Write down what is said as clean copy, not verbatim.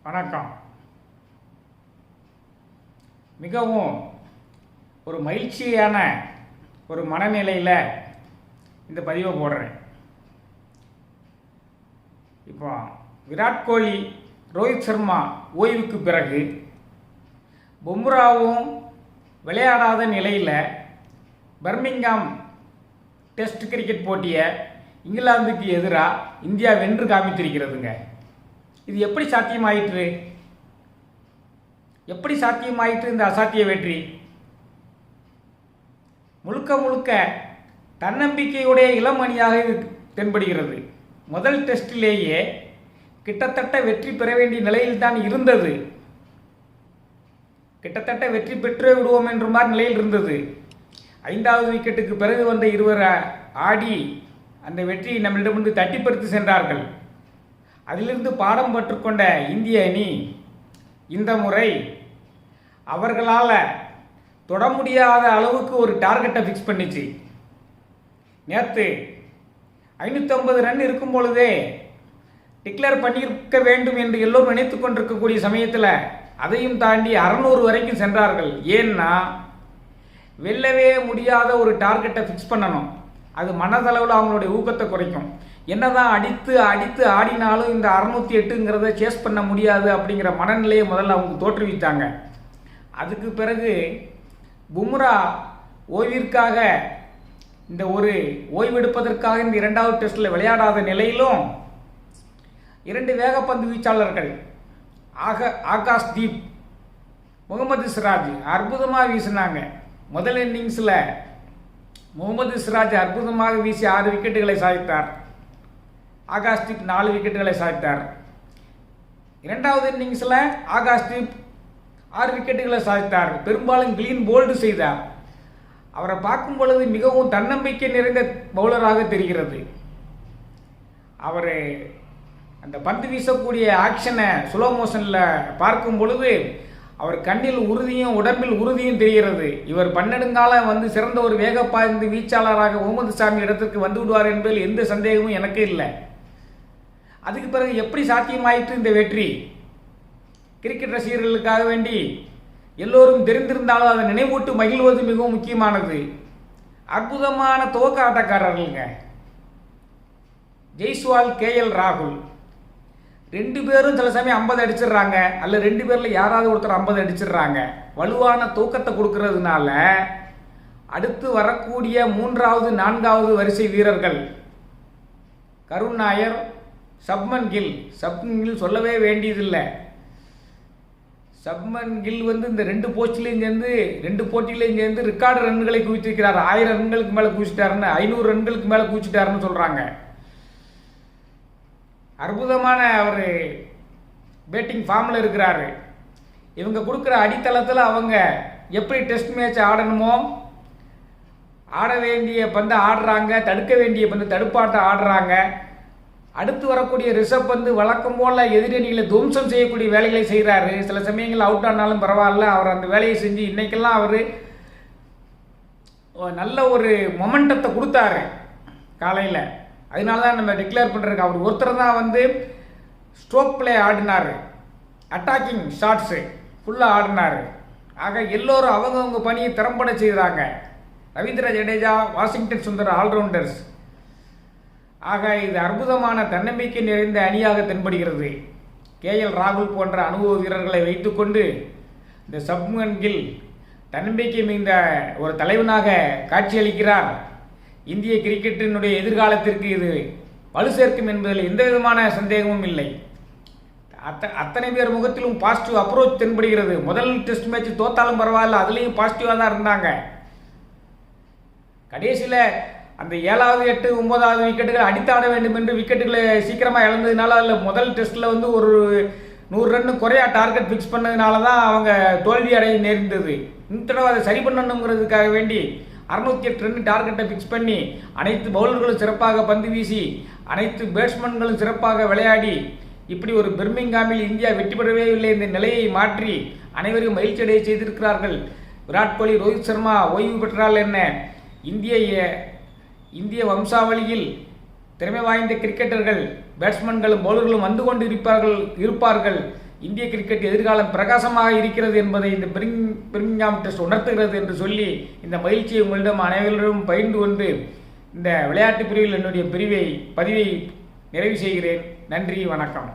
வணக்கம். மிகவும் ஒரு மகிழ்ச்சியான ஒரு மனநிலையில் இந்த பதிவை போடுறேன். இப்போ விராட் கோலி, ரோஹித் சர்மா ஓய்வுக்கு பிறகு பும்ராவும் விளையாடாத நிலையில் பர்மிங்காம் டெஸ்ட் கிரிக்கெட் போட்டியை இங்கிலாந்துக்கு எதிராக இந்தியா வென்று காமித்திருக்கிறதுங்க. இது எப்படி சாத்தியமாயிற்று? இந்த அசாத்திய வெற்றி? முழுக்க முழுக்க தன்னம்பிக்கையுடைய இளம் அணியாக இது தென்படுகிறது. முதல் டெஸ்டிலேயே கிட்டத்தட்ட வெற்றி பெற வேண்டிய நிலையில் தான் இருந்தது. கிட்டத்தட்ட வெற்றி பெற்றே விடுவோம் என்ற மாதிரி நிலையில் இருந்தது. 5வது விக்கெட்டுக்கு பிறகு வந்த இருவர் ஆடி அந்த வெற்றியை நம்மளிடமிருந்து தட்டிப்பறித்து சென்றார்கள். அதிலிருந்து பாடம் கற்றுக்கொண்ட இந்திய அணி இந்த முறை அவர்களால் தொட முடியாத அளவுக்கு ஒரு டார்கெட்டை ஃபிக்ஸ் பண்ணிச்சு. நேற்று 550 ரன் இருக்கும் பொழுதே டிக்ளேர் பண்ணியிருக்க வேண்டும் என்று எல்லோரும் நினைத்து கொண்டிருக்கக்கூடிய சமயத்தில் அதையும் தாண்டி 600 வரைக்கும் சென்றார்கள். ஏன்னா வெல்லவே முடியாத ஒரு டார்கெட்டை ஃபிக்ஸ் பண்ணணும். அது மனதளவில் அவங்களுடைய ஊக்கத்தை குறைக்கும். என்னதான் அடித்து ஆடினாலும் இந்த 608ங்கிறத சேஸ் பண்ண முடியாது அப்படிங்கிற மனநிலையை முதல்ல அவங்க தோற்றுவித்தாங்க. அதுக்கு பிறகு பும்ரா ஓய்விற்காக இந்த ஒரு ஓய்வெடுப்பதற்காக இந்த 2வது டெஸ்ட்டில் விளையாடாத நிலையிலும் 2 வேகப்பந்து வீச்சாளர்கள் ஆகாஷ் தீப், முகமது சிராஜ் அற்புதமாக வீசினாங்க. முதல் இன்னிங்ஸில் முகமது சிராஜ் அற்புதமாக வீசி 6 விக்கெட்டுகளை சாதித்தார். ஆகாஷ் தீப் 4 விக்கெட்டுகளை சாதித்தார். 2வது இன்னிங்ஸில் ஆகாஷ் தீப் 6 விக்கெட்டுகளை சாதித்தார். பெரும்பாலும் கிளீன் போல்டு செய்தார். அவரை பார்க்கும் பொழுது மிகவும் தன்னம்பிக்கை நிறைந்த பவுலராக தெரிகிறது. அவர் அந்த பந்து வீசக்கூடிய ஆக்ஷனை ஸ்லோ மோஷனில் பார்க்கும் பொழுது அவர் கண்ணில் உறுதியும் உடம்பில் உறுதியும் தெரிகிறது. இவர் பன்னெடுங்காலம் சிறந்த ஒரு வேகப்பாய்ந்து வீச்சாளராக முகமது ஷாமி இடத்திற்கு வந்து விடுவார் என்பதில் எந்த சந்தேகமும் எனக்கு இல்லை. அதுக்கு பிறகு எப்படி சாத்தியமாயிற்று இந்த வெற்றி? கிரிக்கெட் ரசிகர்களுக்காக வேண்டி எல்லோரும் தெரிந்திருந்தாலும் அதை நினைவூட்டு மகிழ்வது மிகவும் முக்கியமானது. அற்புதமான துவக்க ஆட்டக்காரர்களுங்க. ஜெய்ஸ்வால், KL ராகுல் 2 பேரும் சில சமயம் 50 அடிச்சிடுறாங்க. அல்ல 2 பேரில் யாராவது ஒருத்தர் 50 அடிச்சிடுறாங்க. வலுவான தூக்கத்தை கொடுக்கறதுனால அடுத்து வரக்கூடிய 3வது 4வது வரிசை வீரர்கள் கருண் நாயர், சப்மன் கில் சொல்லவே வேண்டியதில்லை. சப்மன் கில் இந்த 2 போட்டியிலையும் சேர்ந்து ரெக்கார்டு ரன்களை குவித்திருக்கிறார். 1000 ரன்களுக்கு மேலே குவிச்சிட்டாருன்னு, 500 ரன்களுக்கு மேலே குவிச்சிட்டாருன்னு சொல்கிறாங்க. அற்புதமான ஒரு பேட்டிங் ஃபார்மில் இருக்கிறாரு. இவங்க கொடுக்குற அடித்தளத்தில் அவங்க எப்படி டெஸ்ட் மேட்ச் ஆடணுமோ ஆட வேண்டிய பந்து ஆடுறாங்க, தடுக்க வேண்டிய பந்து தடுப்பாட்டம் ஆடுறாங்க. அடுத்து வரக்கூடிய ரிஷப் வழக்கம் போல் எதிரணிகளை துவம்சம் செய்யக்கூடிய வேலைகளை செய்கிறாரு. சில சமயங்கள் அவுட் ஆனாலும் பரவாயில்ல, அவர் அந்த வேலையை செஞ்சு இன்னைக்கெல்லாம் அவர் நல்ல ஒரு மொமெண்டத்தை கொடுத்தாரு காலையில். அதனால தான் நம்ம டிக்ளேர் பண்ணுறதுக்கு அவர் ஒருத்தர் தான் ஸ்ட்ரோக் பிளே ஆடினார், அட்டாக்கிங் ஷாட்ஸு ஃபுல்லாக ஆடினார். ஆக எல்லோரும் அவங்கவுங்க பணியை திறம்பட செய்கிறாங்க. Ravindra Jadeja, Washington Sundar all-rounders. ஆக இது அற்புதமான தன்னம்பிக்கை நிறைந்த அணியாக தென்படுகிறது. KL ராகுல் போன்ற அனுபவ வீரர்களை வைத்துக்கொண்டு இந்த சப்மன் கில் தன்னம்பிக்கை மிகுந்த ஒரு தலைவனாக காட்சியளிக்கிறார். இந்திய கிரிக்கெட்டினுடைய எதிர்காலத்திற்கு இது வலு சேர்க்கும் என்பதில் எந்த விதமான சந்தேகமும் இல்லை. அத்தனை பேர் முகத்திலும் பாசிட்டிவ் அப்ரோச் தென்படுகிறது. முதல் டெஸ்ட் மேட்ச் தோத்தாலும் பரவாயில்ல, அதுலேயும் பாசிட்டிவாக தான் இருந்தாங்க. கடைசியில் அந்த 7வது 8 9வது விக்கெட்டுகள் அடித்தாட வேண்டும் என்று விக்கெட்டுகளை சீக்கிரமாக இழந்ததுனால அதில் முதல் டெஸ்ட்டில் ஒரு 100 ரன் குறையா டார்கெட் ஃபிக்ஸ் பண்ணதுனால தான் அவங்க தோல்வி அடைய நேர்ந்தது. இந்த தடவை அதை சரி பண்ணணுங்கிறதுக்காக வேண்டி 608 ரன் டார்கெட்டை ஃபிக்ஸ் பண்ணி அனைத்து பவுலர்களும் சிறப்பாக பந்து வீசி அனைத்து பேட்ஸ்மேன்களும் சிறப்பாக விளையாடி இப்படி ஒரு பர்மிங்காமில் இந்தியா வெற்றி பெறவே இல்லை இந்த நிலையை மாற்றி அனைவரையும் மகிழ்ச்சி அடைய செய்திருக்கிறார்கள். விராட் கோலி, ரோஹித் சர்மா ஓய்வு பெற்றால் என்ன, இந்திய வம்சாவளியில் திறமை வாய்ந்த கிரிக்கெட்டர்கள், பேட்ஸ்மேன்களும் பவுலர்களும் வந்து கொண்டு இருப்பார்கள். இந்திய கிரிக்கெட் எதிர்காலம் பிரகாசமாக இருக்கிறது என்பதை இந்த பிரிமிங்ஹாம் டெஸ்ட் உணர்த்துகிறது என்று சொல்லி இந்த மகிழ்ச்சியை உங்களிடம் அனைவரிடம் பகிர்ந்து கொண்டு இந்த விளையாட்டு பிரிவில் என்னுடைய பதிவை நிறைவு செய்கிறேன். நன்றி, வணக்கம்.